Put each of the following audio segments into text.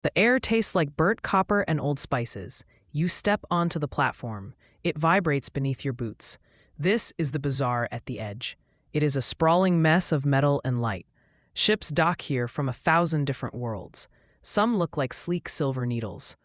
The air tastes like burnt copper and old spices. You step onto the platform. It vibrates beneath your boots. This is the bazaar at the edge. It is a sprawling mess of metal and light. Ships dock here from 1,000 different worlds. Some look like sleek silver needles.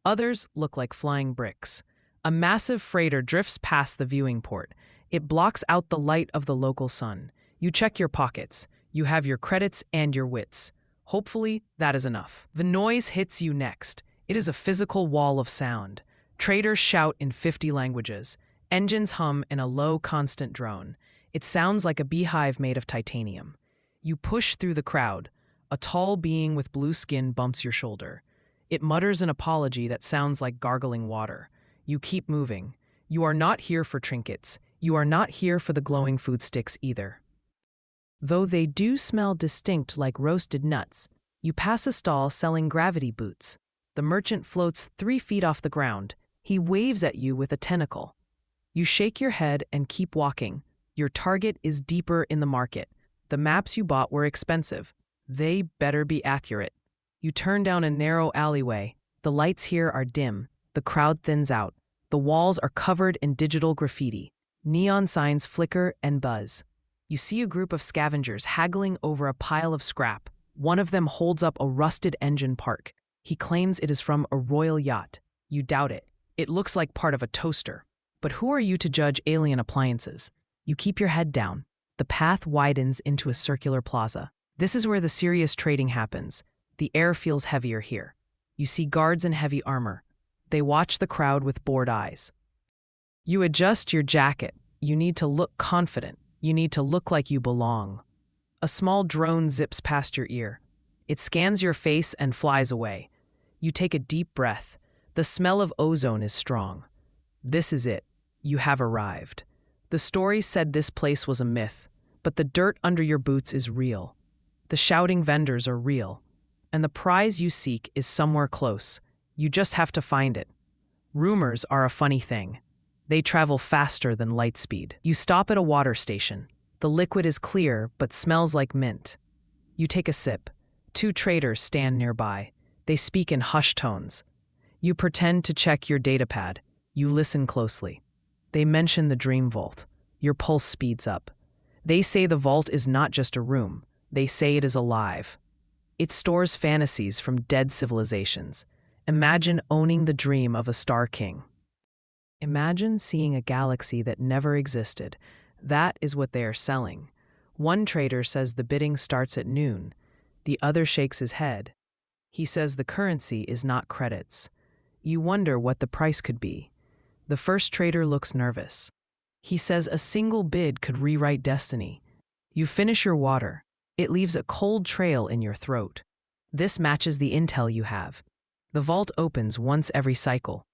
Others look like flying bricks. A massive freighter drifts past the viewing port. It blocks out the light of the local sun. You check your pockets. You have your credits and your wits. Hopefully, that is enough. The noise hits you next. It is a physical wall of sound. Traders shout in 50 languages. Engines hum in a low, constant drone. It sounds like a beehive made of titanium. You push through the crowd. A tall being with blue skin bumps your shoulder. It mutters an apology that sounds like gargling water. You keep moving. You are not here for trinkets. You are not here for the glowing food sticks either. Though they do smell distinct like roasted nuts, you pass a stall selling gravity boots. The merchant floats 3 feet off the ground. He waves at you with a tentacle. You shake your head and keep walking. Your target is deeper in the market. The maps you bought were expensive. They better be accurate. You turn down a narrow alleyway. The lights here are dim. The crowd thins out. The walls are covered in digital graffiti. Neon signs flicker and buzz. You see a group of scavengers haggling over a pile of scrap. One of them holds up a rusted engine part. He claims it is from a royal yacht. You doubt it. It looks like part of a toaster. But who are you to judge alien appliances? You keep your head down. The path widens into a circular plaza. This is where the serious trading happens. The air feels heavier here. You see guards in heavy armor. They watch the crowd with bored eyes. You adjust your jacket. You need to look confident. You need to look like you belong. A small drone zips past your ear. It scans your face and flies away. You take a deep breath. The smell of ozone is strong. This is it. You have arrived. The story said this place was a myth, but the dirt under your boots is real. The shouting vendors are real. And the prize you seek is somewhere close. You just have to find it. Rumors are a funny thing. They travel faster than light speed. You stop at a water station. The liquid is clear but smells like mint. You take a sip. 2 traders stand nearby. They speak in hushed tones. You pretend to check your datapad. You listen closely. They mention the dream vault. Your pulse speeds up. They say the vault is not just a room. They say it is alive. It stores fantasies from dead civilizations. Imagine owning the dream of a star king. Imagine seeing a galaxy that never existed. That is what they are selling. One trader says the bidding starts at noon. The other shakes his head. He says the currency is not credits. You wonder what the price could be. The first trader looks nervous. He says a single bid could rewrite destiny. You finish your water. It leaves a cold trail in your throat. This matches the intel you have. The vault opens once every cycle.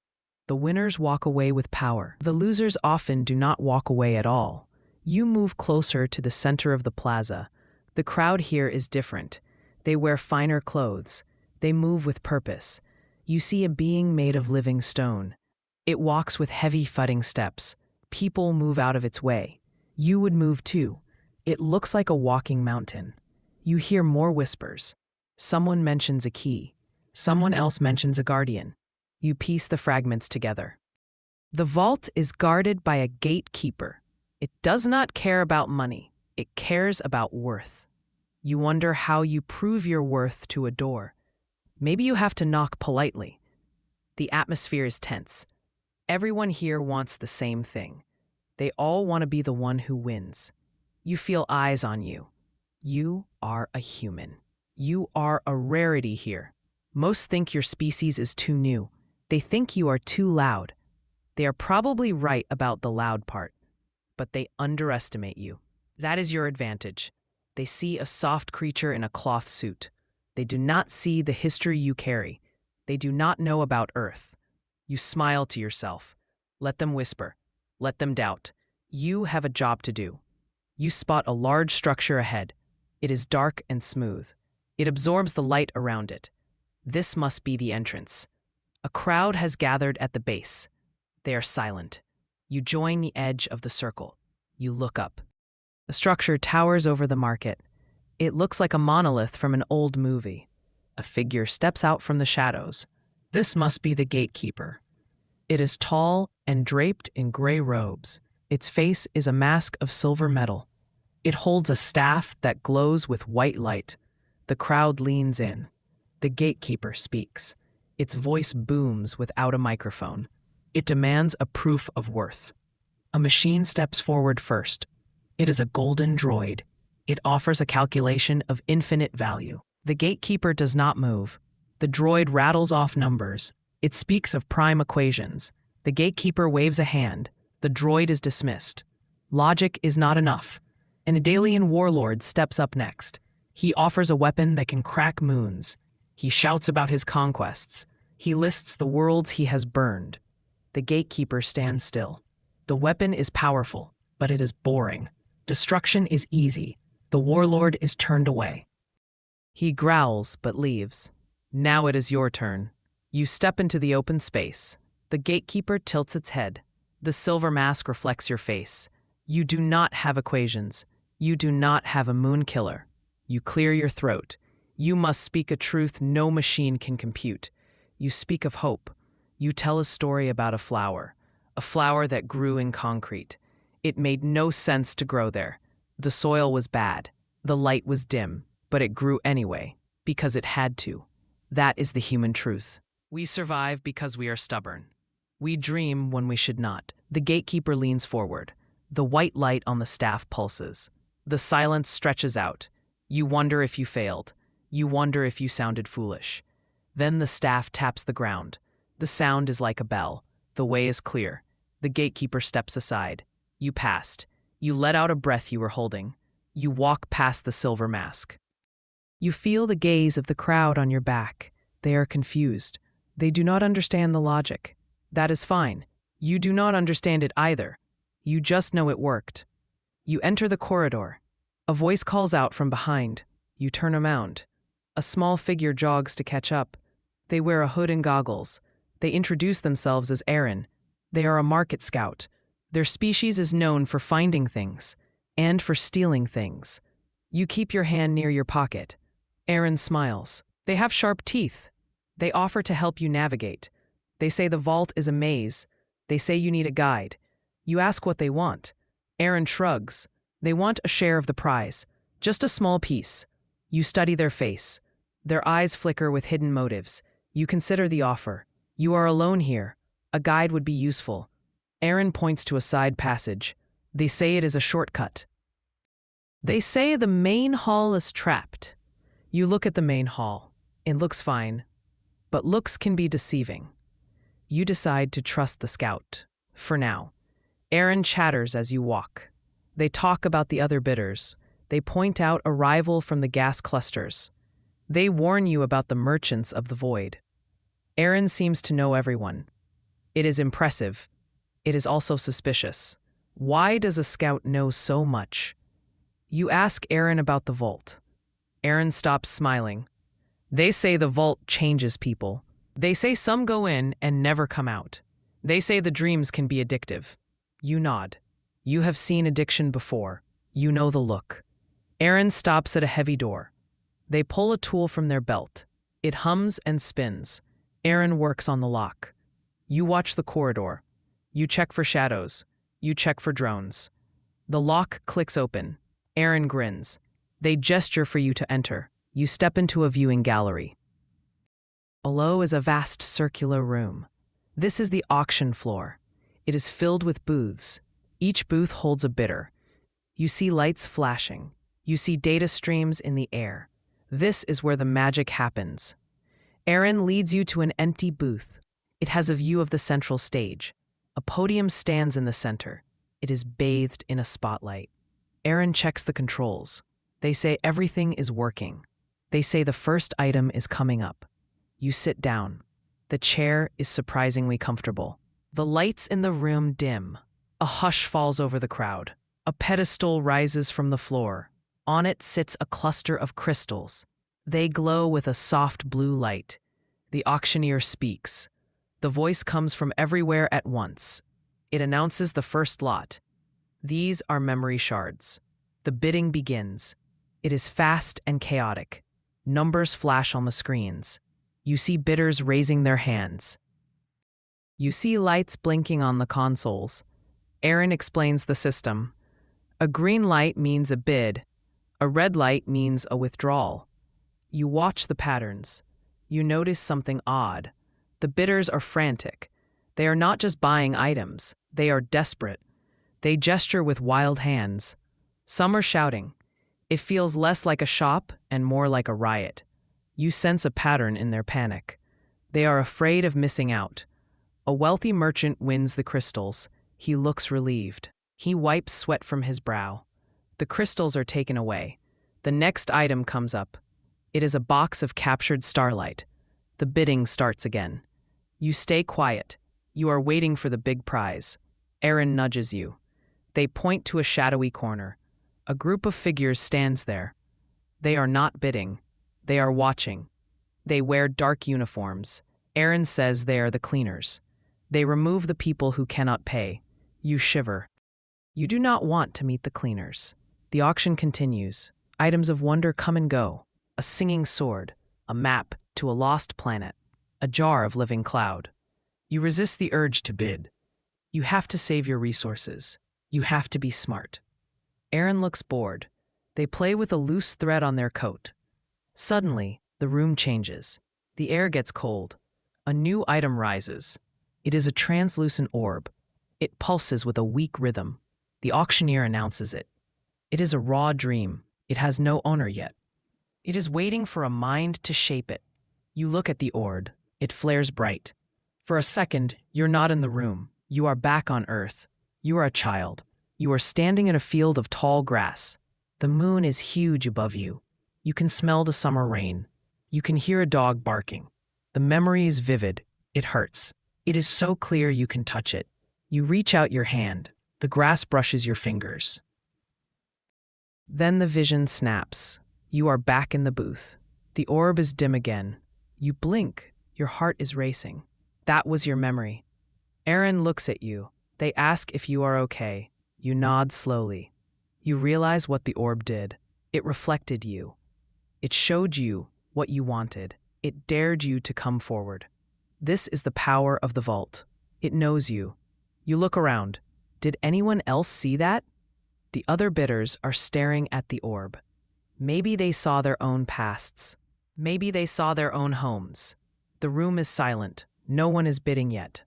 The winners walk away with power. The losers often do not walk away at all. You move closer to the center of the plaza. The crowd here is different. They wear finer clothes. They move with purpose. You see a being made of living stone. It walks with heavy thudding steps. People move out of its way. You would move too. It looks like a walking mountain. You hear more whispers. Someone mentions a key. Someone else mentions a guardian. You piece the fragments together. The vault is guarded by a gatekeeper. It does not care about money. It cares about worth. You wonder how you prove your worth to a door. Maybe you have to knock politely. The atmosphere is tense. Everyone here wants the same thing. They all want to be the one who wins. You feel eyes on you. You are a human. You are a rarity here. Most think your species is too new. They think you are too loud. They are probably right about the loud part, but they underestimate you. That is your advantage. They see a soft creature in a cloth suit. They do not see the history you carry. They do not know about Earth. You smile to yourself. Let them whisper. Let them doubt. You have a job to do. You spot a large structure ahead. It is dark and smooth. It absorbs the light around it. This must be the entrance. A crowd has gathered at the base. They are silent. You join the edge of the circle. You look up. The structure towers over the market. It looks like a monolith from an old movie. A a figure steps out from the shadows. This must be the gatekeeper. It is tall and draped in gray robes. Its face is a mask of silver metal. It holds a staff that glows with white light. The crowd leans in. The gatekeeper speaks. Its voice booms without a microphone. It demands a proof of worth. A machine steps forward first. It is a golden droid. It offers a calculation of infinite value. The gatekeeper does not move. The droid rattles off numbers. It speaks of prime equations. The gatekeeper waves a hand. The droid is dismissed. Logic is not enough. An Adalian warlord steps up next. He offers a weapon that can crack moons. He shouts about his conquests. He lists the worlds he has burned. The gatekeeper stands still. The weapon is powerful, but it is boring. Destruction is easy. The warlord is turned away. He growls but leaves. Now it is your turn. You step into the open space. The gatekeeper tilts its head. The silver mask reflects your face. You do not have equations. You do not have a moon killer. You clear your throat. You must speak a truth no machine can compute. You speak of hope. You tell a story about a flower that grew in concrete. It made no sense to grow there. The soil was bad. The light was dim, but it grew anyway, because it had to. That is the human truth. We survive because we are stubborn. We dream when we should not. The gatekeeper leans forward. The white light on the staff pulses. The silence stretches out. You wonder if you failed. You wonder if you sounded foolish. Then the staff taps the ground. The sound is like a bell. The way is clear. The gatekeeper steps aside. You passed. You let out a breath you were holding. You walk past the silver mask. You feel the gaze of the crowd on your back. They are confused. They do not understand the logic. That is fine. You do not understand it either. You just know it worked. You enter the corridor. A voice calls out from behind. You turn around. A small figure jogs to catch up. They wear a hood and goggles. They introduce themselves as Aaron. They are a market scout. Their species is known for finding things and for stealing things. You keep your hand near your pocket. Aaron smiles. They have sharp teeth. They offer to help you navigate. They say the vault is a maze. They say you need a guide. You ask what they want. Aaron shrugs. They want a share of the prize. Just a small piece. You study their face. Their eyes flicker with hidden motives. You consider the offer. You are alone here. A guide would be useful. Aaron points to a side passage. They say it is a shortcut. They say the main hall is trapped. You look at the main hall. It looks fine, but looks can be deceiving. You decide to trust the scout. For now. Aaron chatters as you walk. They talk about the other bidders. They point out arrival from the gas clusters. They warn you about the merchants of the void. Aaron seems to know everyone. It is impressive. It is also suspicious. Why does a scout know so much? You ask Aaron about the vault. Aaron stops smiling. They say the vault changes people. They say some go in and never come out. They say the dreams can be addictive. You nod. You have seen addiction before. You know the look. Aaron stops at a heavy door. They pull a tool from their belt. It hums and spins. Aaron works on the lock. You watch the corridor. You check for shadows. You check for drones. The lock clicks open. Aaron grins. They gesture for you to enter. You step into a viewing gallery. Below is a vast circular room. This is the auction floor. It is filled with booths. Each booth holds a bidder. You see lights flashing. You see data streams in the air. This is where the magic happens. Aaron leads you to an empty booth. It has a view of the central stage. A podium stands in the center. It is bathed in a spotlight. Aaron checks the controls. They say everything is working. They say the first item is coming up. You sit down. The chair is surprisingly comfortable. The lights in the room dim. A hush falls over the crowd. A pedestal rises from the floor. On it sits a cluster of crystals. They glow with a soft blue light. The auctioneer speaks. The voice comes from everywhere at once. It announces the first lot. These are memory shards. The bidding begins. It is fast and chaotic. Numbers flash on the screens. You see bidders raising their hands. You see lights blinking on the consoles. Aaron explains the system. A green light means a bid. A red light means a withdrawal. You watch the patterns. You notice something odd. The bidders are frantic. They are not just buying items. They are desperate. They gesture with wild hands. Some are shouting. It feels less like a shop and more like a riot. You sense a pattern in their panic. They are afraid of missing out. A wealthy merchant wins the crystals. He looks relieved. He wipes sweat from his brow. The crystals are taken away. The next item comes up. It is a box of captured starlight. The bidding starts again. You stay quiet. You are waiting for the big prize. Aaron nudges you. They point to a shadowy corner. A group of figures stands there. They are not bidding. They are watching. They wear dark uniforms. Aaron says they are the cleaners. They remove the people who cannot pay. You shiver. You do not want to meet the cleaners. The auction continues. Items of wonder come and go. A singing sword, a map to a lost planet, a jar of living cloud. You resist the urge to bid. You have to save your resources. You have to be smart. Aaron looks bored. They play with a loose thread on their coat. Suddenly, the room changes. The air gets cold. A new item rises. It is a translucent orb. It pulses with a weak rhythm. The auctioneer announces it. It is a raw dream. It has no owner yet. It is waiting for a mind to shape it. You look at the orb. It flares bright. For a second, you're not in the room. You are back on Earth. You are a child. You are standing in a field of tall grass. The moon is huge above you. You can smell the summer rain. You can hear a dog barking. The memory is vivid. It hurts. It is so clear you can touch it. You reach out your hand. The grass brushes your fingers. Then the vision snaps. You are back in the booth. The orb is dim again. You blink. Your heart is racing. That was your memory. Aaron looks at you. They ask if you are okay. You nod slowly. You realize what the orb did. It reflected you. It showed you what you wanted. It dared you to come forward. This is the power of the vault. It knows you. You look around. Did anyone else see that? The other bidders are staring at the orb. Maybe they saw their own pasts. Maybe they saw their own homes. The room is silent. No one is bidding yet.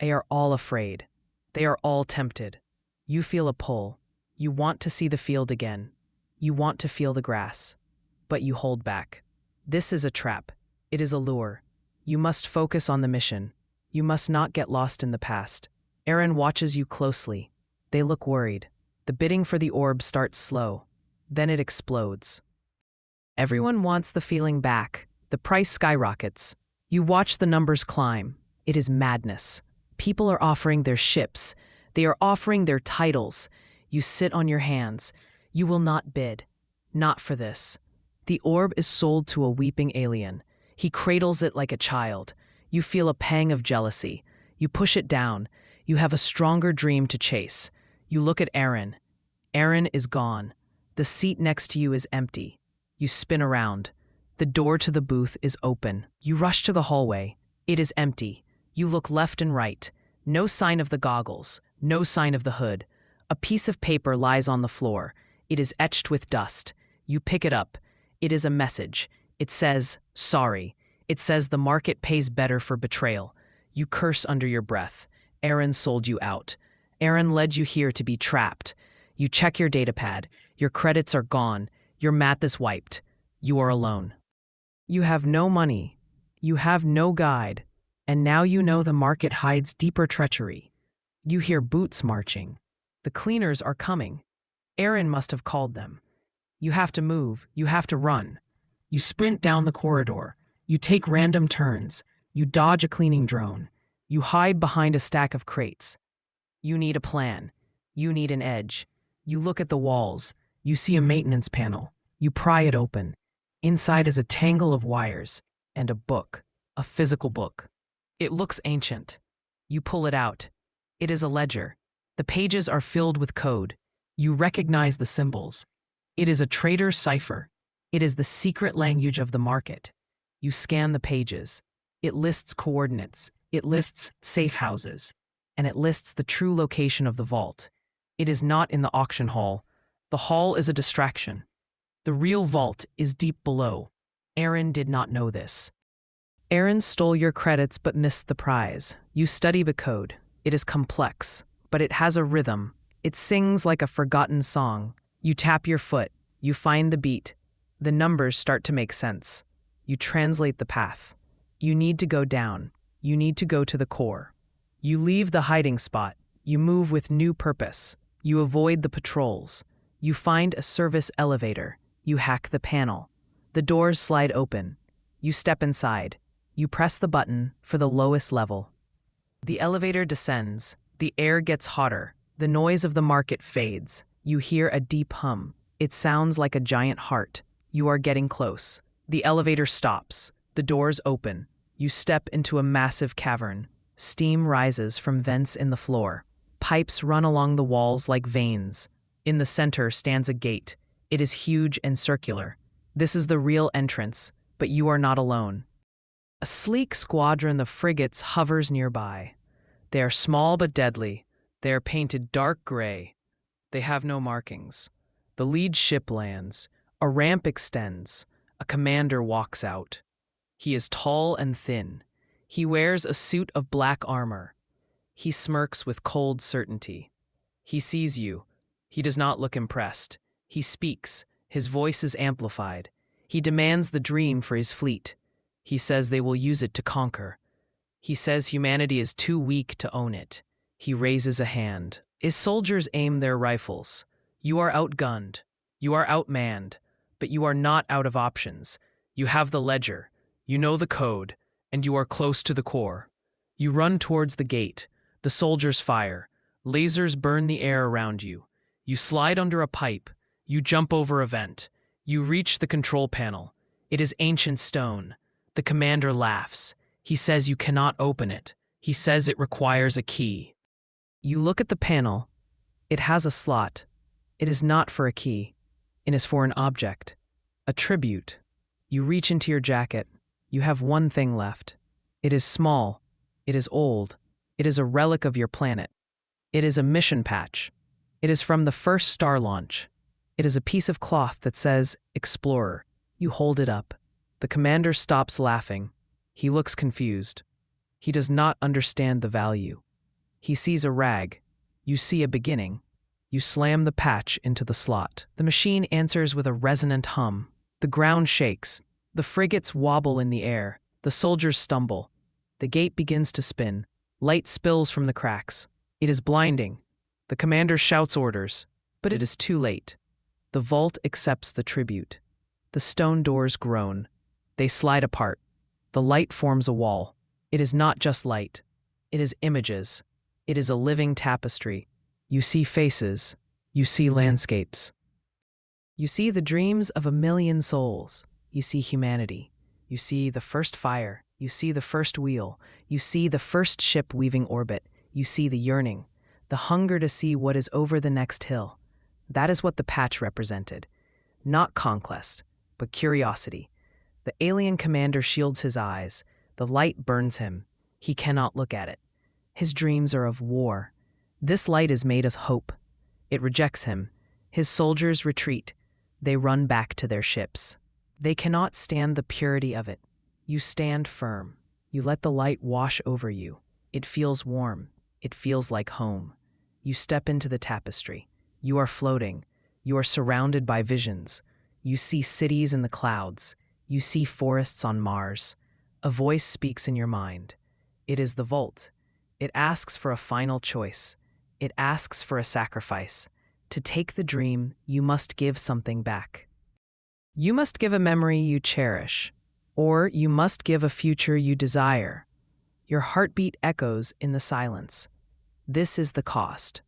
They are all afraid. They are all tempted. You feel a pull. You want to see the field again. You want to feel the grass. But you hold back. This is a trap. It is a lure. You must focus on the mission. You must not get lost in the past. Aaron watches you closely. They look worried. The bidding for the orb starts slow. Then it explodes. Everyone wants the feeling back. The price skyrockets. You watch the numbers climb. It is madness. People are offering their ships. They are offering their titles. You sit on your hands. You will not bid. Not for this. The orb is sold to a weeping alien. He cradles it like a child. You feel a pang of jealousy. You push it down. You have a stronger dream to chase. You look at Aaron. Aaron is gone. The seat next to you is empty. You spin around. The door to the booth is open. You rush to the hallway. It is empty. You look left and right. No sign of the goggles. No sign of the hood. A piece of paper lies on the floor. It is etched with dust. You pick it up. It is a message. It says, "Sorry." It says the market pays better for betrayal. You curse under your breath. Aaron sold you out. Aaron led you here to be trapped. You check your datapad. Your credits are gone. Your math is wiped. You are alone. You have no money. You have no guide. And now you know the market hides deeper treachery. You hear boots marching. The cleaners are coming. Aaron must have called them. You have to move. You have to run. You sprint down the corridor. You take random turns. You dodge a cleaning drone. You hide behind a stack of crates. You need a plan. You need an edge. You look at the walls. You see a maintenance panel. You pry it open. Inside is a tangle of wires and a book, a physical book. It looks ancient. You pull it out. It is a ledger. The pages are filled with code. You recognize the symbols. It is a trader's cipher. It is the secret language of the market. You scan the pages. It lists coordinates. It lists safe houses. And it lists the true location of the vault. It is not in the auction hall. The hall is a distraction. The real vault is deep below. Aaron did not know this. Aaron stole your credits but missed the prize. You study the code. It is complex, but it has a rhythm. It sings like a forgotten song. You tap your foot. You find the beat. The numbers start to make sense. You translate the path. You need to go down. You need to go to the core. You leave the hiding spot. You move with new purpose. You avoid the patrols. You find a service elevator. You hack the panel. The doors slide open. You step inside. You press the button for the lowest level. The elevator descends. The air gets hotter. The noise of the market fades. You hear a deep hum. It sounds like a giant heart. You are getting close. The elevator stops. The doors open. You step into a massive cavern. Steam rises from vents in the floor. Pipes run along the walls like veins. In the center stands a gate. It is huge and circular. This is the real entrance, but you are not alone. A sleek squadron of frigates hovers nearby. They are small but deadly. They are painted dark gray. They have no markings. The lead ship lands. A ramp extends. A commander walks out. He is tall and thin. He wears a suit of black armor. He smirks with cold certainty. He sees you. He does not look impressed. He speaks. His voice is amplified. He demands the dream for his fleet. He says they will use it to conquer. He says humanity is too weak to own it. He raises a hand. His soldiers aim their rifles. You are outgunned. You are outmanned. But you are not out of options. You have the ledger. You know the code. And you are close to the core. You run towards the gate. The soldiers fire. Lasers burn the air around you. You slide under a pipe. You jump over a vent. You reach the control panel. It is ancient stone. The commander laughs. He says you cannot open it. He says it requires a key. You look at the panel. It has a slot. It is not for a key. It is for an object. A tribute. You reach into your jacket. You have one thing left. It is small. It is old. It is a relic of your planet. It is a mission patch. It is from the first star launch. It is a piece of cloth that says, Explorer. You hold it up. The commander stops laughing. He looks confused. He does not understand the value. He sees a rag. You see a beginning. You slam the patch into the slot. The machine answers with a resonant hum. The ground shakes. The frigates wobble in the air. The soldiers stumble. The gate begins to spin. Light spills from the cracks. It is blinding. The commander shouts orders, but it is too late. The vault accepts the tribute. The stone doors groan. They slide apart. The light forms a wall. It is not just light. It is images. It is a living tapestry. You see faces. You see landscapes. You see the dreams of a million souls. You see humanity. You see the first fire. You see the first wheel. You see the first ship weaving orbit. You see the yearning, the hunger to see what is over the next hill. That is what the patch represented. Not conquest, but curiosity. The alien commander shields his eyes. The light burns him. He cannot look at it. His dreams are of war. This light is made as hope. It rejects him. His soldiers retreat. They run back to their ships. They cannot stand the purity of it. You stand firm. You let the light wash over you. It feels warm. It feels like home. You step into the tapestry. You are floating. You are surrounded by visions. You see cities in the clouds. You see forests on Mars. A voice speaks in your mind. It is the vault. It asks for a final choice. It asks for a sacrifice. To take the dream, you must give something back. You must give a memory you cherish, or you must give a future you desire. Your heartbeat echoes in the silence. This is the cost.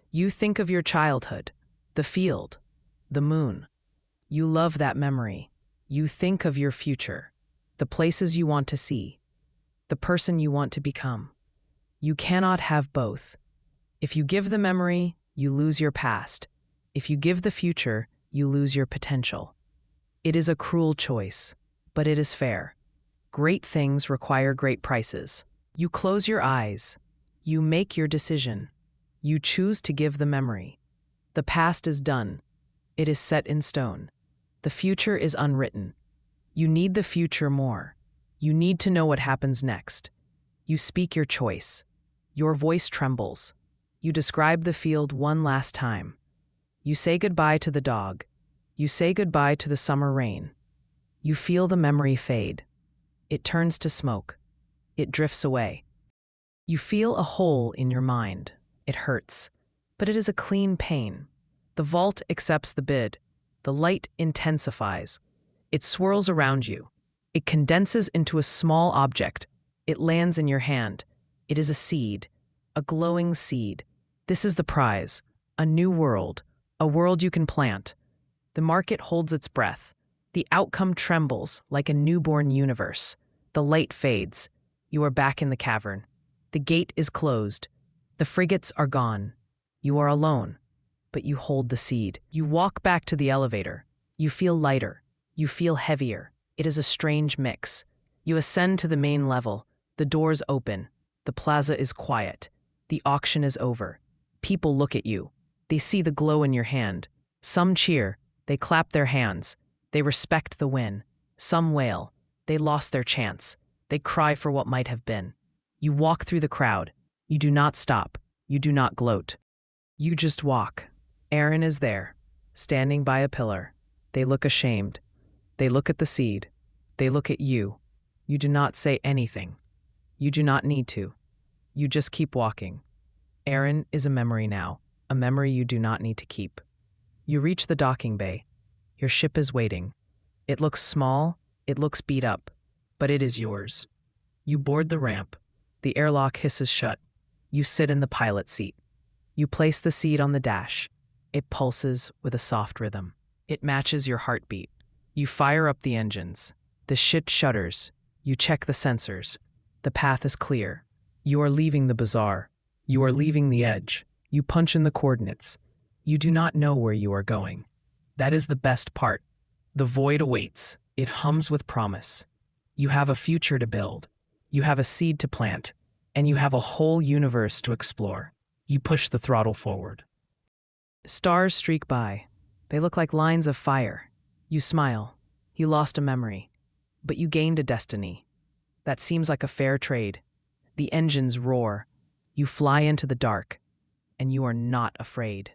You think of your childhood, the field, the moon. You love that memory. You think of your future, the places you want to see, the person you want to become. You cannot have both. If you give the memory, you lose your past. If you give the future, you lose your potential. It is a cruel choice, but it is fair. Great things require great prices. You close your eyes. You make your decision. You choose to give the memory. The past is done. It is set in stone. The future is unwritten. You need the future more. You need to know what happens next. You speak your choice. Your voice trembles. You describe the field one last time. You say goodbye to the dog. You say goodbye to the summer rain. You feel the memory fade. It turns to smoke. It drifts away. You feel a hole in your mind. It hurts, but it is a clean pain. The vault accepts the bid. The light intensifies. It swirls around you. It condenses into a small object. It lands in your hand. It is a seed, a glowing seed. This is the prize, a new world, a world you can plant. The market holds its breath. The outcome trembles like a newborn universe. The light fades. You are back in the cavern. The gate is closed. The frigates are gone. You are alone, but you hold the seed. You walk back to the elevator. You feel lighter. You feel heavier. It is a strange mix. You ascend to the main level. The doors open. The plaza is quiet. The auction is over. People look at you. They see the glow in your hand. Some cheer. They clap their hands. They respect the win. Some wail. They lost their chance. They cry for what might have been. You walk through the crowd. You do not stop. You do not gloat. You just walk. Aaron is there, standing by a pillar. They look ashamed. They look at the seed. They look at you. You do not say anything. You do not need to. You just keep walking. Aaron is a memory now, a memory you do not need to keep. You reach the docking bay. Your ship is waiting. It looks small, it looks beat up, but it is yours. You board the ramp. The airlock hisses shut. You sit in the pilot seat. You place the seed on the dash. It pulses with a soft rhythm. It matches your heartbeat. You fire up the engines. The ship shudders. You check the sensors. The path is clear. You are leaving the bazaar. You are leaving the edge. You punch in the coordinates. You do not know where you are going. That is the best part. The void awaits. It hums with promise. You have a future to build. You have a seed to plant. And you have a whole universe to explore. You push the throttle forward. Stars streak by. They look like lines of fire. You smile. You lost a memory. But you gained a destiny. That seems like a fair trade. The engines roar. You fly into the dark. And you are not afraid.